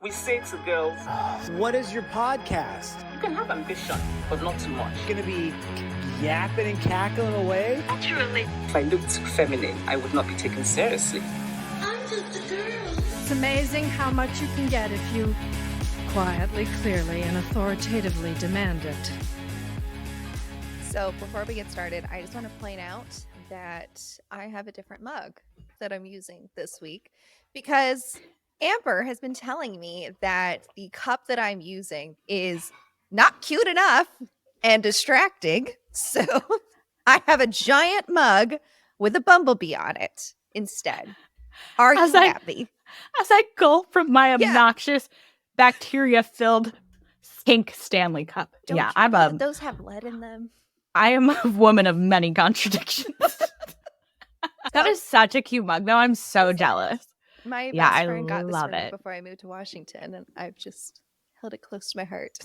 We say to girls, What is your podcast? you can have ambition, but not too much. Gonna be yapping and cackling away? Naturally. If I looked too feminine, I would not be taken seriously. I'm just a girl. It's amazing how much you can get if you quietly, clearly, and authoritatively demand it. So before we get started, I just want to point out that I have a different mug that I'm using this week because Amber has been telling me that the cup that I'm using is not cute enough and distracting. So I have a giant mug with a bumblebee on it instead. Are you happy? As I gulp from my obnoxious bacteria-filled pink Stanley cup. Those have lead in them. I am a woman of many contradictions. That is such a cute mug, though. I'm so jealous. My best friend got this love for me it. before I moved to Washington, and I've just held it close to my heart.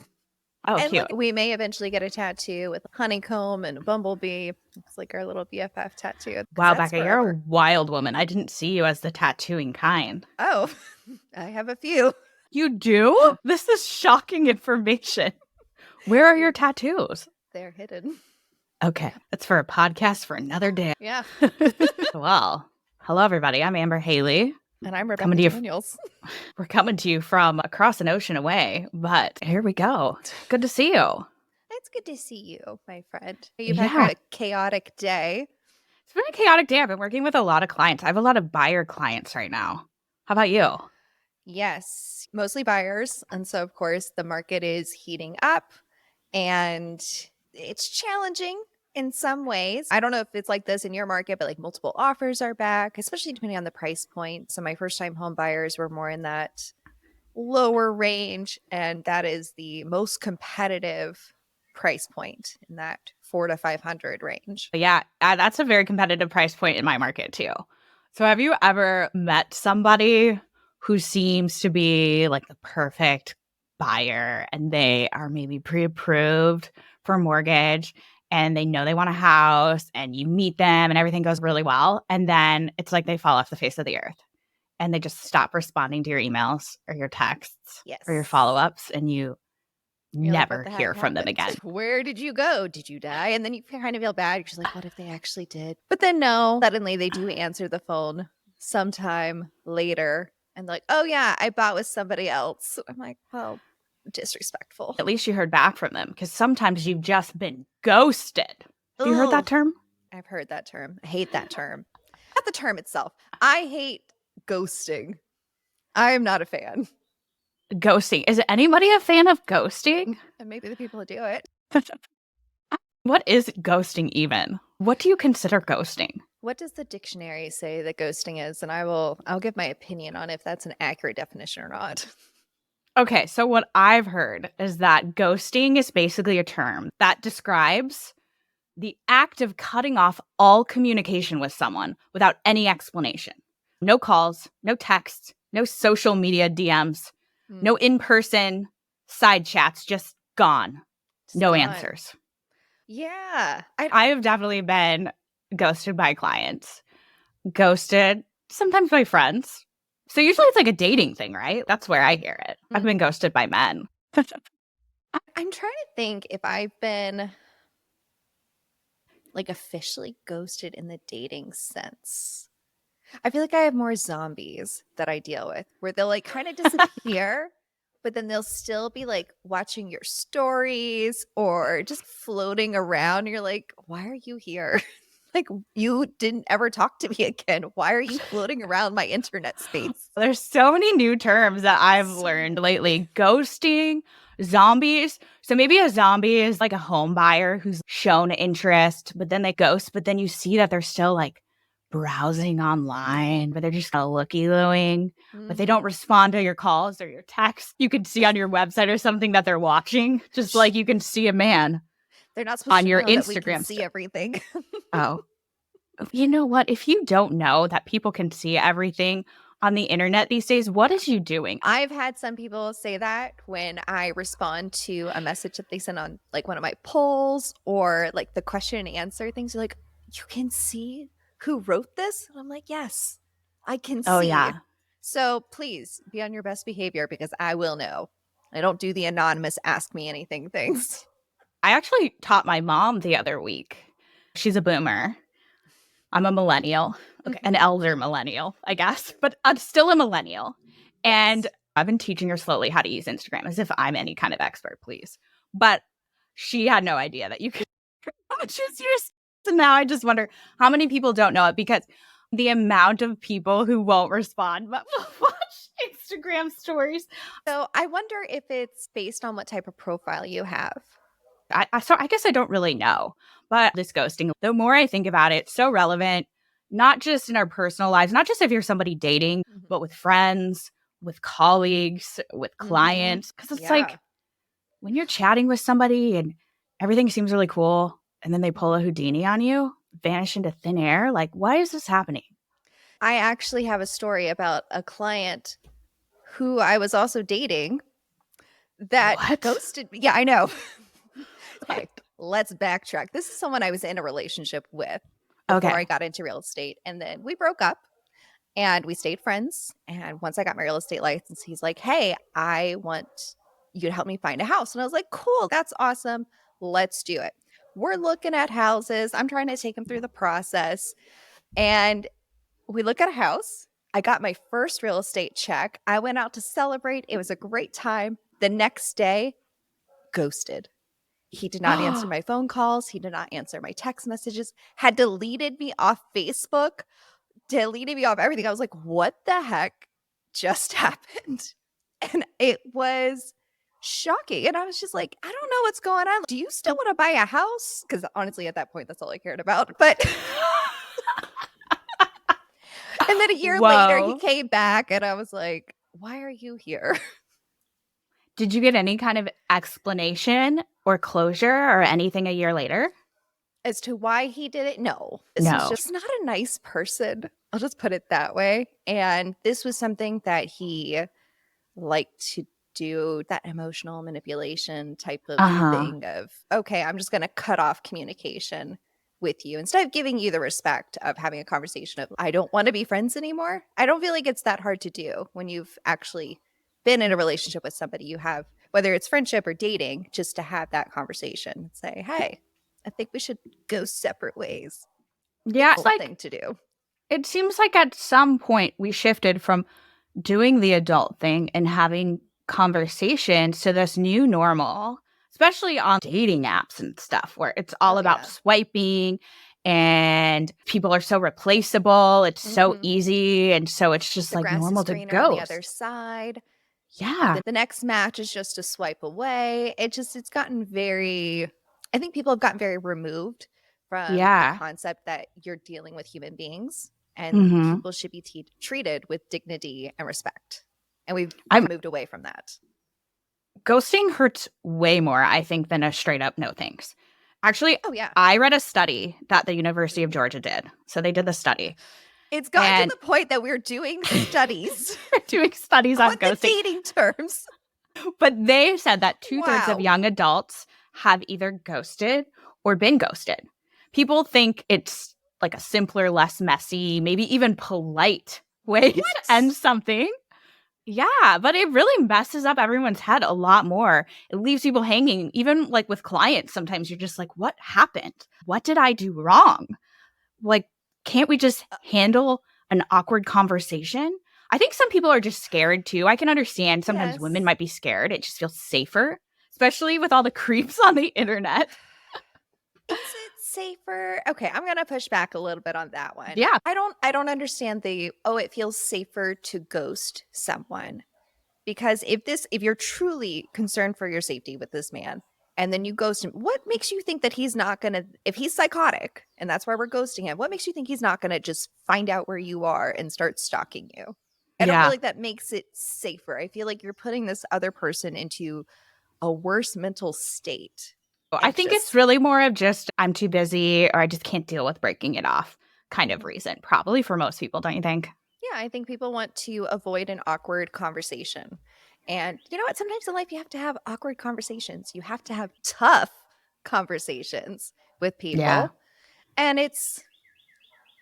Oh, And cute. look, we may eventually get a tattoo with a honeycomb and a bumblebee. It's like our little BFF tattoo. Wow, That's Bekah, you're a wild woman. I didn't see you as the tattooing kind. Oh, I have a few. You do? This is shocking information. Where are your tattoos? They're hidden. Okay, that's for a podcast for another day. Yeah. Well, hello, everybody. I'm Amber Haley. And I'm Rebecca Coming to you Daniels. We're coming to you from across an ocean away, but here we go. Good to see you. It's good to see you, my friend. You've Yeah. had a chaotic day. It's been a chaotic day. I've been working with a lot of clients. I have a lot of buyer clients right now. How about you? Yes, mostly buyers. And so, of course, the market is heating up and it's challenging in some ways. I don't know if it's like this in your market, but like multiple offers are back, especially depending on the price point. So my first time home buyers were more in that lower range. And that is the most competitive price point in that 400 to 500 range. But yeah, that's a very competitive price point in my market too. So have you ever met somebody who seems to be like the perfect buyer and they are maybe pre-approved for a mortgage and they know they want a house and you meet them and everything goes really well, and then it's like they fall off the face of the earth and they just stop responding to your emails or your texts or your follow-ups, and you You're like, never what the heck hear from them happened? again. Where did you go? Did you die? And then you kind of feel bad. You're just like, what if they actually did? But then no, suddenly they do answer the phone sometime later and like, oh yeah, I bought with somebody else. I'm like, well, disrespectful. At least you heard back from them, because sometimes you've just been ghosted. Have you heard that term? I've heard that term. I hate that term. Not the term itself. I hate ghosting. I am not a fan. Ghosting. Is anybody a fan of ghosting? And maybe the people who do it. What is ghosting even? What do you consider ghosting? What does the dictionary say that ghosting is? And I'll give my opinion on if that's an accurate definition or not. Okay, so what I've heard is that ghosting is basically a term that describes the act of cutting off all communication with someone without any explanation. No calls, no texts, no social media DMs, no in-person side chats, just gone. No answers. Yeah. I have definitely been ghosted by clients, ghosted sometimes by friends. So usually it's like a dating thing, right? That's where I hear it. I've been ghosted by men. I'm trying to think if I've been like officially ghosted in the dating sense. I feel like I have more zombies that I deal with where they'll like kind of disappear, but then they'll still be like watching your stories or just floating around. You're like, why are you here? Like, you didn't ever talk to me again. Why are you floating around my internet space? There's so many new terms that I've learned lately. Ghosting, zombies. So maybe a zombie is like a home buyer who's shown interest, but then they ghost, but then you see that they're still like browsing online, but they're just kind of looky-looing, but they don't respond to your calls or your texts. You can see on your website or something that they're watching, just like you can see a man. They're not supposed on to your know that we Instagram can see everything. Oh, you know what? If you don't know that people can see everything on the internet these days, what is you doing? I've had some people say that when I respond to a message that they send on like one of my polls or like the question and answer things. They're like, you can see who wrote this? And I'm like, yes, I can see. Oh, yeah. So please be on your best behavior because I will know. I don't do the anonymous ask me anything things. I actually taught my mom the other week. She's a boomer. I'm a millennial. Okay, an elder millennial, I guess, but I'm still a millennial. And I've been teaching her slowly how to use Instagram as if I'm any kind of expert, please. But she had no idea that you could just use. And now I just wonder how many people don't know it, because the amount of people who won't respond but will watch Instagram stories. So I wonder if it's based on what type of profile you have. So I guess I don't really know. But this ghosting, the more I think about it, it's so relevant, not just in our personal lives, not just if you're somebody dating, but with friends, with colleagues, with clients. Because it's like when you're chatting with somebody and everything seems really cool, and then they pull a Houdini on you, vanish into thin air. Like, why is this happening? I actually have a story about a client who I was also dating that What? ghosted me. Yeah, I know. Okay, let's backtrack. This is someone I was in a relationship with before I got into real estate. And then we broke up and we stayed friends. And once I got my real estate license, he's like, hey, I want you to help me find a house. And I was like, cool, that's awesome. Let's do it. We're looking at houses. I'm trying to take him through the process. And we look at a house. I got my first real estate check. I went out to celebrate. It was a great time. The next day, ghosted. He did not answer my phone calls. He did not answer my text messages, had deleted me off Facebook, deleted me off everything. I was like, what the heck just happened? And it was shocking. And I was just like, I don't know what's going on. Do you still want to buy a house? Because honestly, at that point, that's all I cared about. But and then a year later, he came back and I was like, why are you here? Did you get any kind of explanation or closure or anything a year later? As to why he did it? No. This was just not a nice person. I'll just put it that way. And this was something that he liked to do, that emotional manipulation type of thing of, okay, I'm just going to cut off communication with you instead of giving you the respect of having a conversation of, I don't want to be friends anymore. I don't feel like it's that hard to do when you've actually been in a relationship with somebody you have, whether it's friendship or dating, just to have that conversation and say, hey, I think we should go separate ways. Yeah, it's like thing to do. It seems like at some point we shifted from doing the adult thing and having conversations to this new normal, especially on dating apps and stuff, where it's all about swiping and people are so replaceable. It's so easy. And so it's just the like grass normal is to greener ghost. on the other side. Yeah. The next match is just a swipe away. It's gotten very, I think people have gotten very removed from the concept that you're dealing with human beings and people should be treated with dignity and respect. And we've moved away from that. Ghosting hurts way more, I think, than a straight up no thanks. Actually, I read a study that the University of Georgia did. So they did the study. It's gotten to the point that we're doing studies. Doing studies on ghosting. The dating terms. But they said that 2/3 of young adults have either ghosted or been ghosted. People think it's like a simpler, less messy, maybe even polite way to end something. Yeah, but it really messes up everyone's head a lot more. It leaves people hanging. Even like with clients, sometimes you're just like, what happened? What did I do wrong? Like, can't we just handle an awkward conversation? I think some people are just scared too. I can understand sometimes women might be scared. It just feels safer, especially with all the creeps on the internet. Is it safer? Okay, I'm going to push back a little bit on that one. Yeah. I don't understand it feels safer to ghost someone. Because if you're truly concerned for your safety with this man, and then you ghost him, what makes you think that he's not going to, if he's psychotic, and that's why we're ghosting him, what makes you think he's not going to just find out where you are and start stalking you? I don't feel like that makes it safer. I feel like you're putting this other person into a worse mental state. I think it's really more of just, I'm too busy or I just can't deal with breaking it off kind of reason, probably for most people, don't you think? Yeah, I think people want to avoid an awkward conversation. And you know what? Sometimes in life you have to have awkward conversations. You have to have tough conversations with people. Yeah. And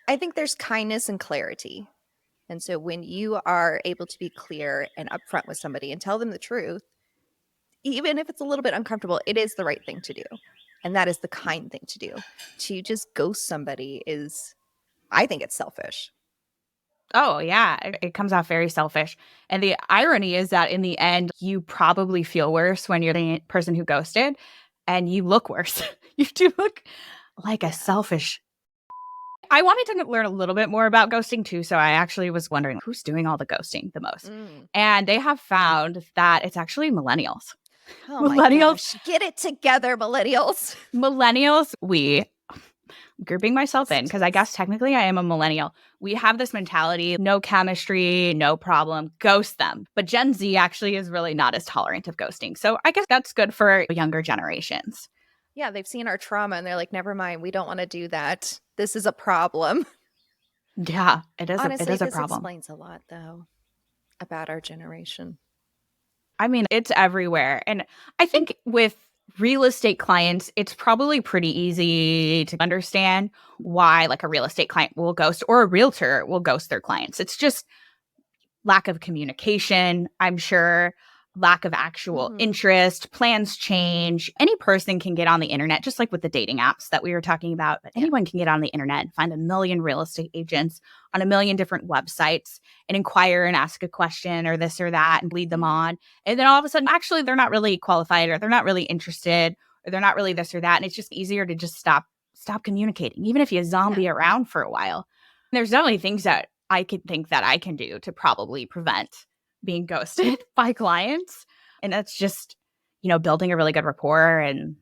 I think there's kindness and clarity. And so when you are able to be clear and upfront with somebody and tell them the truth, even if it's a little bit uncomfortable, it is the right thing to do. And that is the kind thing to do. To just ghost somebody is, I think it's selfish. Oh, yeah. It comes off very selfish. And the irony is that in the end, you probably feel worse when you're the person who ghosted and you look worse. You do look like a selfish. I wanted to learn a little bit more about ghosting too. So I actually was wondering who's doing all the ghosting the most. And they have found that it's actually millennials. Oh my Millennials. gosh. Get it together, millennials. Millennials, grouping myself in because I guess technically I am a millennial. We have this mentality, no chemistry, no problem, ghost them. But Gen Z actually is really not as tolerant of ghosting. So I guess that's good for younger generations. Yeah, they've seen our trauma and they're like, never mind, we don't want to do that. This is a problem. Yeah, it is. Honestly, it is a this problem. explains a lot, though, about our generation. I mean, it's everywhere. And I think with real estate clients, it's probably pretty easy to understand why like a real estate client will ghost or a realtor will ghost their clients. It's just lack of communication, I'm sure, lack of actual interest, plans change. Any person can get on the internet, just like with the dating apps that we were talking about, but anyone can get on the internet and find a million real estate agents on a million different websites and inquire and ask a question or this or that and lead them on. And then all of a sudden, actually, they're not really qualified or they're not really interested or they're not really this or that. And it's just easier to just stop communicating, even if you zombie around for a while. There's definitely things that I could think that I can do to probably prevent being ghosted by clients. And that's just, building a really good rapport and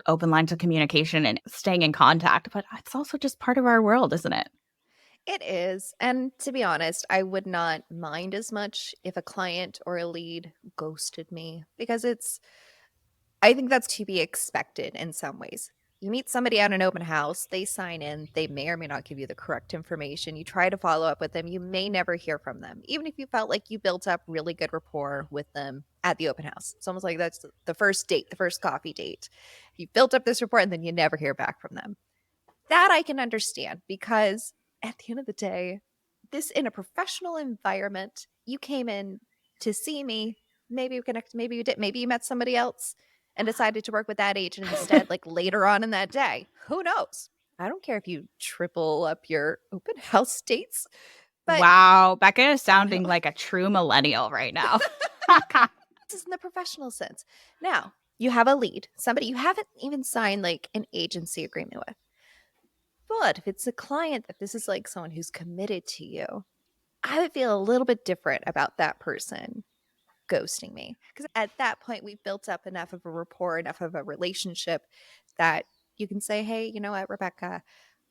open lines of communication and staying in contact. But it's also just part of our world, isn't it? It is. And to be honest, I would not mind as much if a client or a lead ghosted me because I think that's to be expected in some ways. You meet somebody at an open house, they sign in, they may or may not give you the correct information. You try to follow up with them, you may never hear from them, even if you felt like you built up really good rapport with them at the open house. It's almost like that's the first date, the first coffee date. You built up this rapport and then you never hear back from them. That I can understand because at the end of the day, this in a professional environment, you came in to see me, maybe you connected, maybe you did, maybe you met somebody else and decided to work with that agent instead, like later on in that day. Who knows? I don't care if you triple up your open house dates. But wow, Bekah is sounding like a true millennial right now. This is in the professional sense. Now, you have a lead, somebody you haven't even signed like an agency agreement with. But if it's a client that this is like someone who's committed to you, I would feel a little bit different about that person ghosting me because at that point we've built up enough of a rapport, enough of a relationship that you can say, hey, you know what, Rebecca,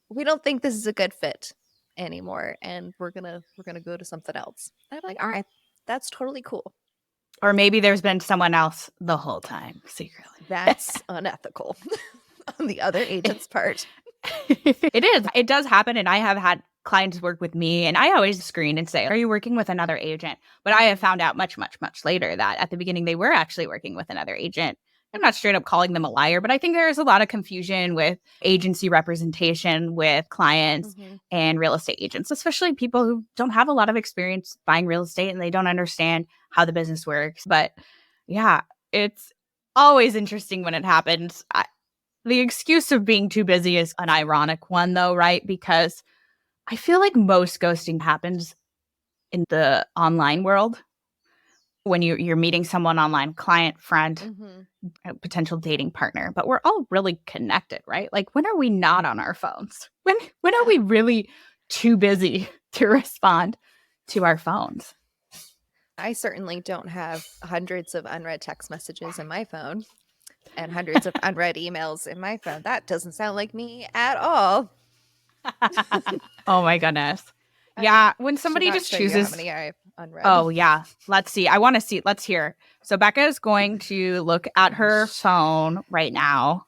we don't think this is a good fit anymore and we're gonna go to something else. And I'm like, all right, that's totally cool. Or maybe there's been someone else the whole time secretly. That's unethical on the other agent's part. It is. It does happen. And I have had clients work with me and I always screen and say, are you working with another agent? But I have found out much, much, much later that at the beginning they were actually working with another agent. I'm not straight up calling them a liar, but I think there's a lot of confusion with agency representation with clients and real estate agents, especially people who don't have a lot of experience buying real estate and they don't understand how the business works. But yeah, it's always interesting when it happens. The excuse of being too busy is an ironic one though, right? Because I feel like most ghosting happens in the online world when you're meeting someone online, client, friend, potential dating partner. But we're all really connected, right? Like when are we not on our phones? When are we really too busy to respond to our phones? I certainly don't have hundreds of unread text messages in my phone and hundreds of unread emails in my phone. That doesn't sound like me at all. Oh my goodness. Yeah, when somebody just chooses. How many I've unread. Oh yeah, let's see. I want to see. Let's hear. So Bekah is going to look at her phone right now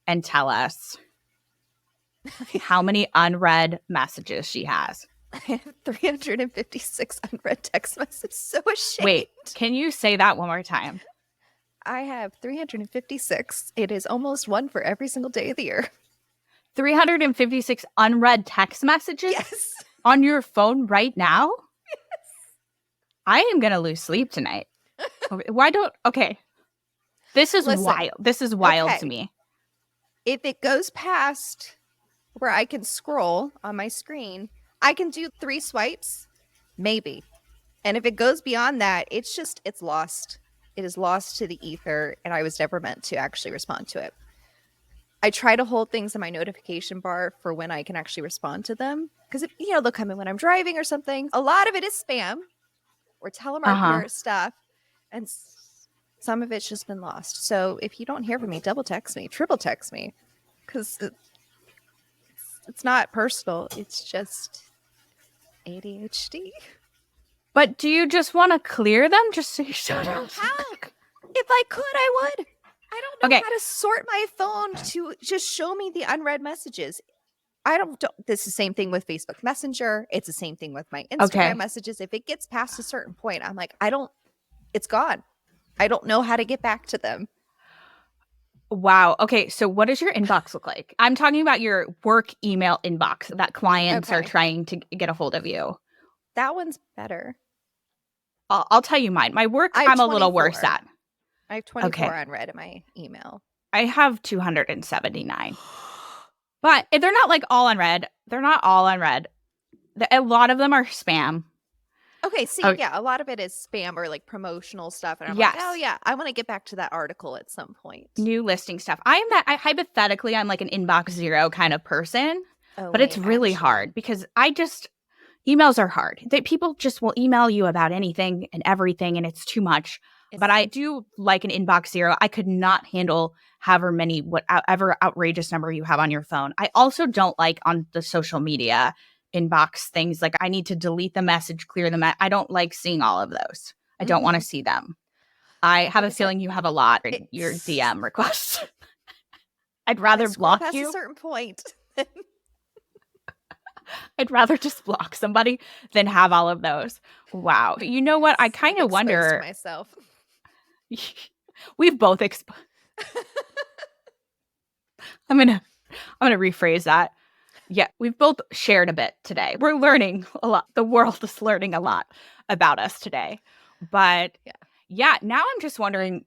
and tell us how many unread messages she has. I have 356 unread text messages. So ashamed. Wait, can you say that one more time? I have 356. It is almost one for every single day of the year. 356 unread text messages? Yes. on your phone right now? I am going to lose sleep tonight. Why don't, okay. This is Listen, wild. This is wild okay. to me. If it goes past where I can scroll on my screen, I can do 3 swipes, maybe. And if it goes beyond that, it's lost. It is lost to the ether, and I was never meant to actually respond to it. I try to hold things in my notification bar for when I can actually respond to them. Because, they'll come in when I'm driving or something. A lot of it is spam or telemarketer stuff. And some of it's just been lost. So if you don't hear from me, double text me, triple text me. Because it's not personal. It's just ADHD. But do you just want to clear them just so you don't How? If I could, I would. I don't know how to sort my phone to just show me the unread messages. This is the same thing with Facebook Messenger. It's the same thing with my Instagram messages. If it gets past a certain point, I'm like, it's gone. I don't know how to get back to them. Wow. Okay. So what does your inbox look like? I'm talking about your work email inbox that clients are trying to get a hold of you. That one's better. I'll tell you mine. My work, I'm a little worse at. I have 24 unread in my email. I have 279. But they're not like all unread. They're not all unread. A lot of them are spam. Okay, see, yeah, a lot of it is spam or like promotional stuff. And I'm like, oh yeah, I want to get back to that article at some point. New listing stuff. Hypothetically, I'm like an inbox 0 kind of person. But it's really hard because emails are hard. People just will email you about anything and everything, and it's too much. But I do like an inbox 0. I could not handle whatever outrageous number you have on your phone. I also don't like on the social media inbox things. Like I need to delete the message, clear them. I don't like seeing all of those. I don't want to see them. I have a feeling you have a lot in your DM requests. I'd rather block past you. A certain point. I'd rather just block somebody than have all of those. Wow. You know what? I kind of wonder. Myself. We've both I'm gonna rephrase that. Yeah, we've both shared a bit today. We're learning a lot. The world is learning a lot about us today. But yeah, now I'm just wondering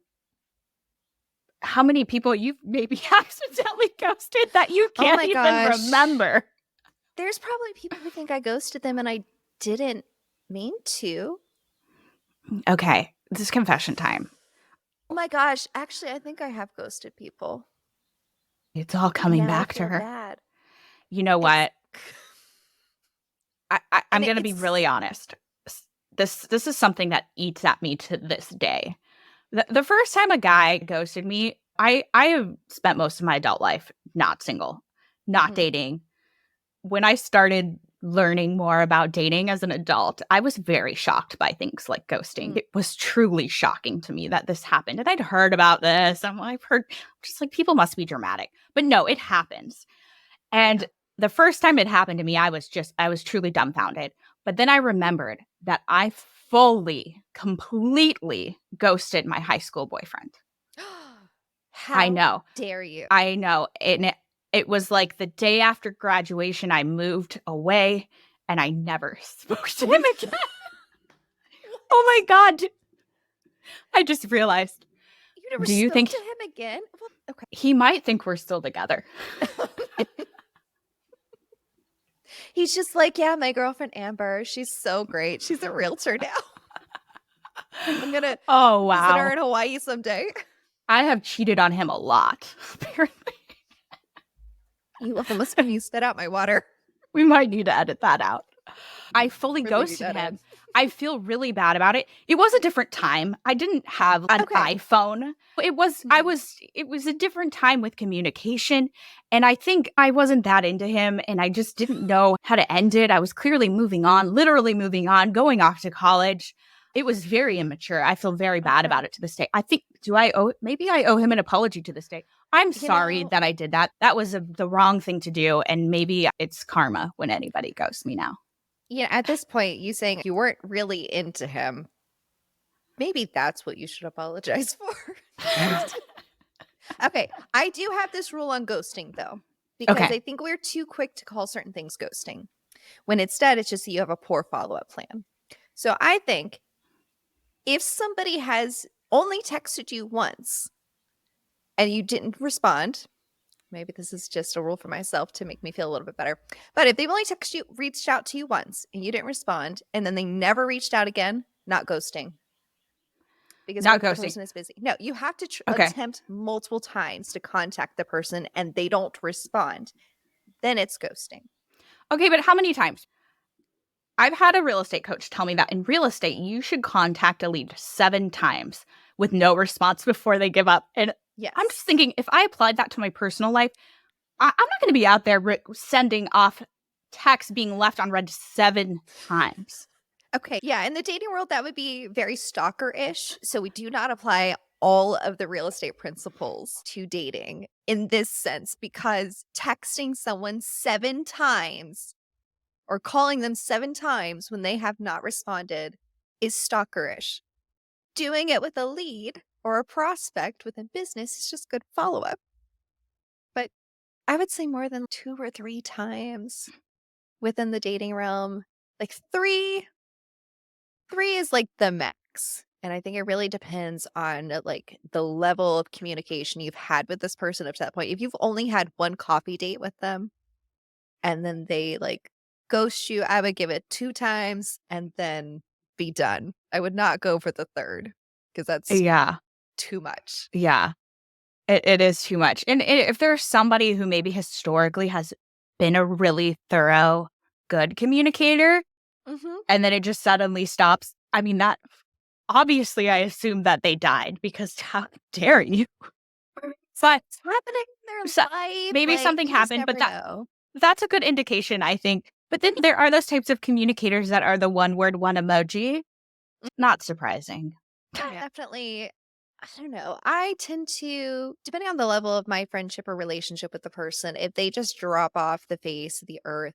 how many people you've maybe accidentally ghosted that you can't even remember. There's probably people who think I ghosted them and I didn't mean to. Okay, this is confession time. Oh my gosh, actually, I think I have ghosted people. It's all coming back to her. Bad. You know what? I'm going to be really honest. This is something that eats at me to this day. The first time a guy ghosted me, I have spent most of my adult life not single, not dating. When I started learning more about dating as an adult, I was very shocked by things like ghosting. It was truly shocking to me that this happened. And I'd heard about this. I've heard just like people must be dramatic. But no, it happens. And the first time it happened to me, I was truly dumbfounded. But then I remembered that I completely ghosted my high school boyfriend. How dare you? I know. And it was like the day after graduation, I moved away and I never spoke to him again. Oh my God. I just realized. You never spoke to him again? Well, okay. He might think we're still together. He's just like, yeah, my girlfriend Amber, she's so great. She's a realtor now. I'm going to visit her in Hawaii someday. I have cheated on him a lot, apparently. You almost made me spit out my water. We might need to edit that out. I fully ghosted him. I feel really bad about it. It was a different time. I didn't have an iPhone. It was a different time with communication. And I think I wasn't that into him and I just didn't know how to end it. I was clearly literally moving on, going off to college. It was very immature. I feel very bad about it to this day. I think, maybe I owe him an apology to this day. I'm sorry that I did that. That was the wrong thing to do. And maybe it's karma when anybody ghosts me now. Yeah, at this point, you saying you weren't really into him, maybe that's what you should apologize for. Okay, I do have this rule on ghosting, though, because I think we're too quick to call certain things ghosting. when instead it's just that you have a poor follow-up plan. So I think if somebody has only texted you once and you didn't respond, maybe this is just a rule for myself to make me feel a little bit better. But if they've only reached out to you once and you didn't respond, and then they never reached out again, not ghosting. Because Not the ghosting. person is busy. No, you have to Okay. attempt multiple times to contact the person and they don't respond. Then it's ghosting. Okay, but how many times? I've had a real estate coach tell me that in real estate, you should contact a lead 7 times with no response before they give up. And Yes. I'm just thinking, if I applied that to my personal life, I'm not going to be out there sending off texts being left unread 7 times. Okay. Yeah. In the dating world, that would be very stalker-ish. So we do not apply all of the real estate principles to dating in this sense, because texting someone 7 times or calling them 7 times when they have not responded is stalker-ish. Doing it with a lead or a prospect within business is just good follow-up. But I would say more than 2 or 3 times within the dating realm. Like 3 is like the max. And I think it really depends on like the level of communication you've had with this person up to that point. If you've only had one coffee date with them and then they like ghost you, I would give it 2 times and then be done. I would not go for the 3rd because that's Yeah. too much. Yeah. It is too much. And if there's somebody who maybe historically has been a really thorough, good communicator, Mm-hmm. and then it just suddenly stops, I mean, that obviously I assume that they died, because how dare you? But It's happening in their So- life. maybe like, something you just happened, but never that- know. that's a good indication, I think. But then there are those types of communicators that are the one word, one emoji. Not surprising. Definitely. I don't know. I tend to, depending on the level of my friendship or relationship with the person, if they just drop off the face of the earth,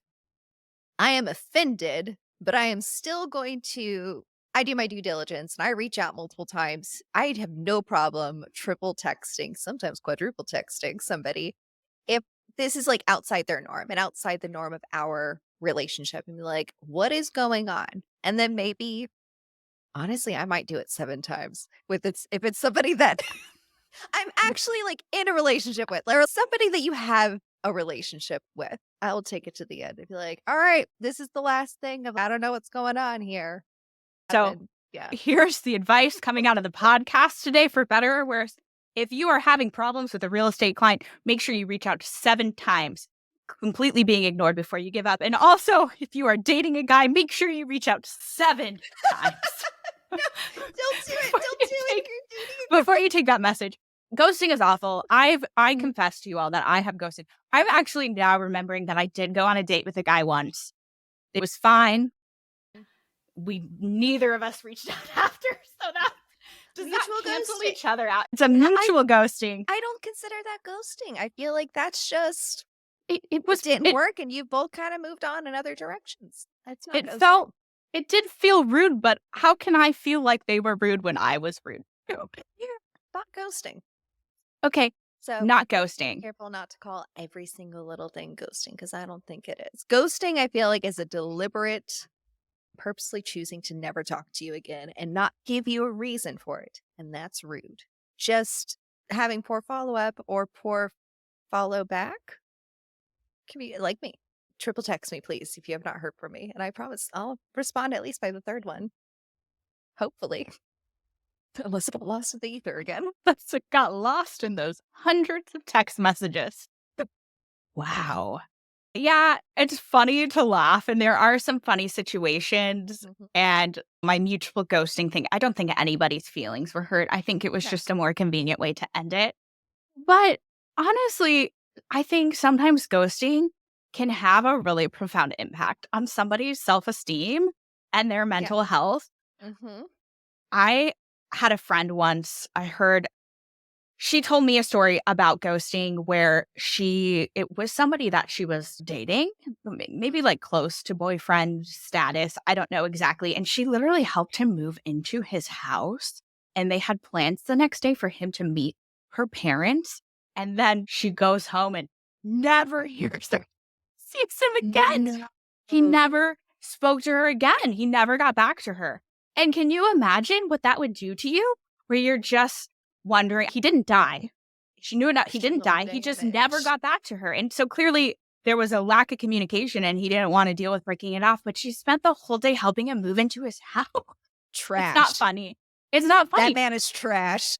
I am offended, but I am still going to, I do my due diligence and I reach out multiple times. I have no problem triple texting, sometimes quadruple texting somebody if this is like outside their norm and outside the norm of our relationship, and be like, what is going on? And then maybe, honestly, I might do it 7 times if it's somebody that I'm actually like in a relationship with, or somebody that you have a relationship with. I will take it to the end and be like, all right, this is the last thing of, I don't know what's going on here. So And yeah. here's the advice coming out of the podcast today, for better or worse. If you are having problems with a real estate client, make sure you reach out 7 times, completely being ignored before you give up. And also, if you are dating a guy, make sure you reach out 7 times. Don't do it. Before Don't you do it. take- You're dating a Before you take that message, ghosting is awful. I confess to you all that I have ghosted. I'm actually now remembering that I did go on a date with a guy once. It was fine. Neither of us reached out after, so that does Mutual not cancel ghosting. each other out. It's a mutual ghosting. I don't consider that ghosting. I feel like that's just It it was didn't it, work, and you've both kind of moved on in other directions. That's not it ghosting. it did feel rude, but how can I feel like they were rude when I was rude? Not ghosting. Okay, So not be ghosting. careful not to call every single little thing ghosting, because I don't think it is. Ghosting, I feel like, is a deliberate, purposely choosing to never talk to you again and not give you a reason for it, and that's rude. Just having poor follow-up or poor follow back can be like me. Triple text me, please, if you have not heard from me. And I promise I'll respond at least by the 3rd one. Hopefully. Unless it got lost in the ether again. That's it got lost in those hundreds of text messages. Wow. Yeah, it's funny to laugh, and there are some funny situations. Mhm. And my mutual ghosting thing, I don't think anybody's feelings were hurt. I think it was No. just a more convenient way to end it. But honestly, I think sometimes ghosting can have a really profound impact on somebody's self-esteem and their mental health. Mm-hmm. I had a friend once, she told me a story about ghosting where it was somebody that she was dating, maybe like close to boyfriend status. I don't know exactly. And she literally helped him move into his house. And they had plans the next day for him to meet her parents. And then she goes home and never hears her, sees him again. He never spoke to her again. He never got back to her. And can you imagine what that would do to you? Where you're just wondering, he didn't die. She knew it. He didn't die. He just never got back to her. And so clearly there was a lack of communication and he didn't want to deal with breaking it off. But she spent the whole day helping him move into his house. Trash. It's not funny. It's not funny. That man is trash.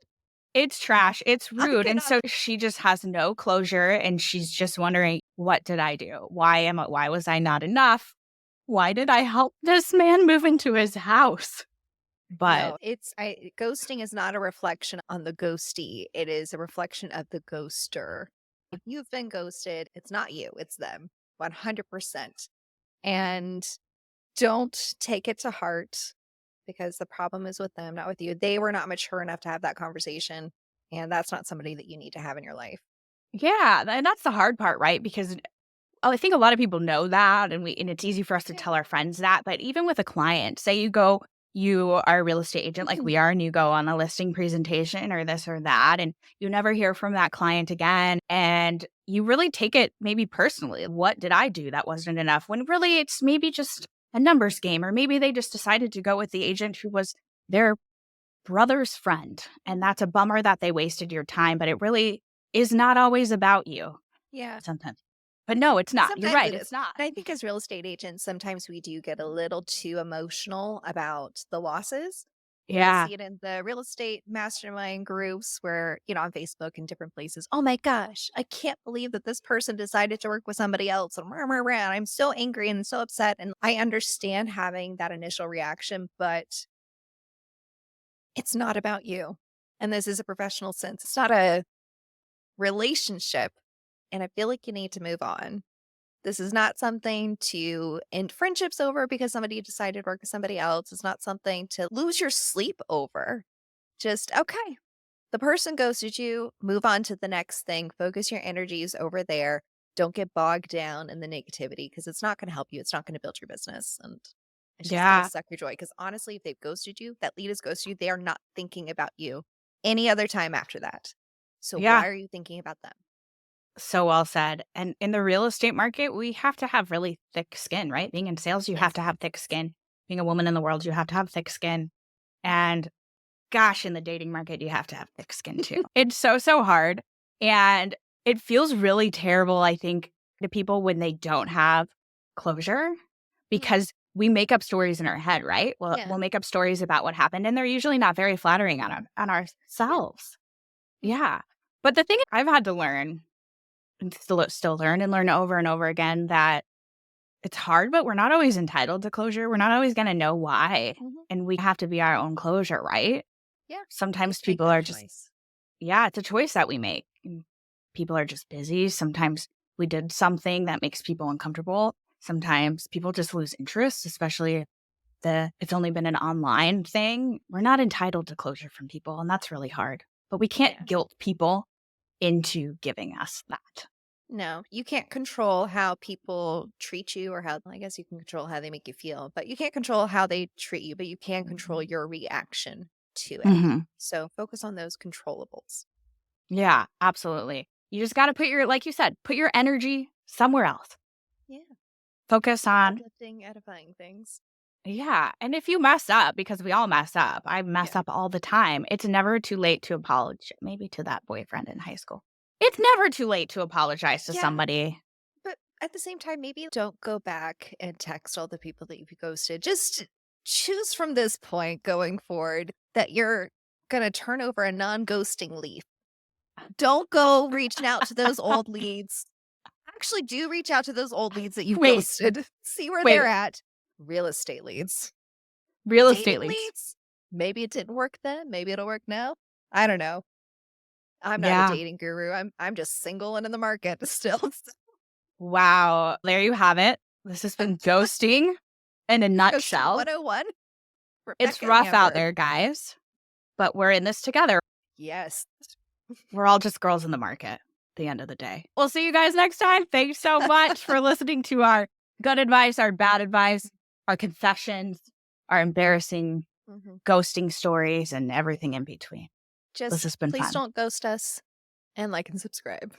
It's trash. It's rude. And cannot- so she just has no closure and she's just wondering, what did I do? Why was I not enough? Why did I help this man move into his house? But No, ghosting is not a reflection on the ghostie. It is a reflection of the ghoster. If you've been ghosted, it's not you, it's them. 100%. And don't take it to heart because the problem is with them, not with you. They were not mature enough to have that conversation. And that's not somebody that you need to have in your life. yeah, and that's the hard part, right? Because I think a lot of people know that and it's easy for us to tell our friends that. But even with a client, say you are a real estate agent like we are, and you go on a listing presentation or this or that, and you never hear from that client again. And you really take it maybe personally. What did I do that wasn't enough? When really it's maybe just a numbers game, or maybe they just decided to go with the agent who was their brother's friend. And that's a bummer that they wasted your time, but it really is not always about you. Yeah. Sometimes. But no, it's not. You're Sometimes right. it It's is. not. And I think as real estate agents, sometimes we do get a little too emotional about the losses. Yeah. I see it in the real estate mastermind groups where, on Facebook and different places. Oh my gosh, I can't believe that this person decided to work with somebody else. And I'm so angry and so upset. And I understand having that initial reaction, but it's not about you. And this is a professional sense. It's not a relationship. And I feel like you need to move on. This is not something to end friendships over because somebody decided to work with somebody else. It's not something to lose your sleep over. Just, okay, the person ghosted you, move on to the next thing. Focus your energies over there. Don't get bogged down in the negativity because it's not going to help you. It's not going to build your business. And it's just going to suck your joy. Because honestly, if they've ghosted you, that lead has ghosted you, they are not thinking about you any other time after that. So why are you thinking about them? So well said. And in the real estate market, we have to have really thick skin, right? Being in sales, you have to have thick skin. Being a woman in the world, you have to have thick skin. And gosh, in the dating market, you have to have thick skin too. It's so hard. And it feels really terrible, I think, to people when they don't have closure because we make up stories in our head, right? We'll make up stories about what happened, and they're usually not very flattering on ourselves. Yeah. But the thing I've had to learn, and still learn and learn over and over again, that it's hard, but we're not always entitled to closure. We're not always going to know why. And we have to be our own closure, right? Yeah. Sometimes people are just, it's a choice that we make. People are just busy. Sometimes we did something that makes people uncomfortable. Sometimes people just lose interest, especially if it's only been an online thing. We're not entitled to closure from people, and that's really hard. But we can't guilt people into giving us that. No, you can't control how people treat you or I guess you can control how they make you feel, but you can't control how they treat you, but you can control your reaction to it. So focus on those controllables. Yeah, absolutely. You just got to like you said, put your energy somewhere else. Yeah. Focus on uplifting, edifying things. Yeah. And if you mess up, because we all mess up, I mess up all the time. It's never too late to apologize. Maybe to that boyfriend in high school. It's never too late to apologize to somebody. But at the same time, maybe don't go back and text all the people that you've ghosted. Just choose from this point going forward that you're going to turn over a non-ghosting leaf. Don't go reaching out to those old leads. Actually, do reach out to those old leads that you've ghosted. See where they're at. Real estate leads. Real estate leads. Maybe it didn't work then. Maybe it'll work now. I don't know. I'm not a dating guru. I'm just single and in the market still. Wow. There you have it. This has been ghosting in a nutshell. 101. It's rough out there, guys. But we're in this together. Yes. We're all just girls in the market at the end of the day. We'll see you guys next time. Thanks so much for listening to our good advice, our bad advice, our confessions, our embarrassing ghosting stories, and everything in between. Just this has been please fun. don't ghost us, and like and subscribe.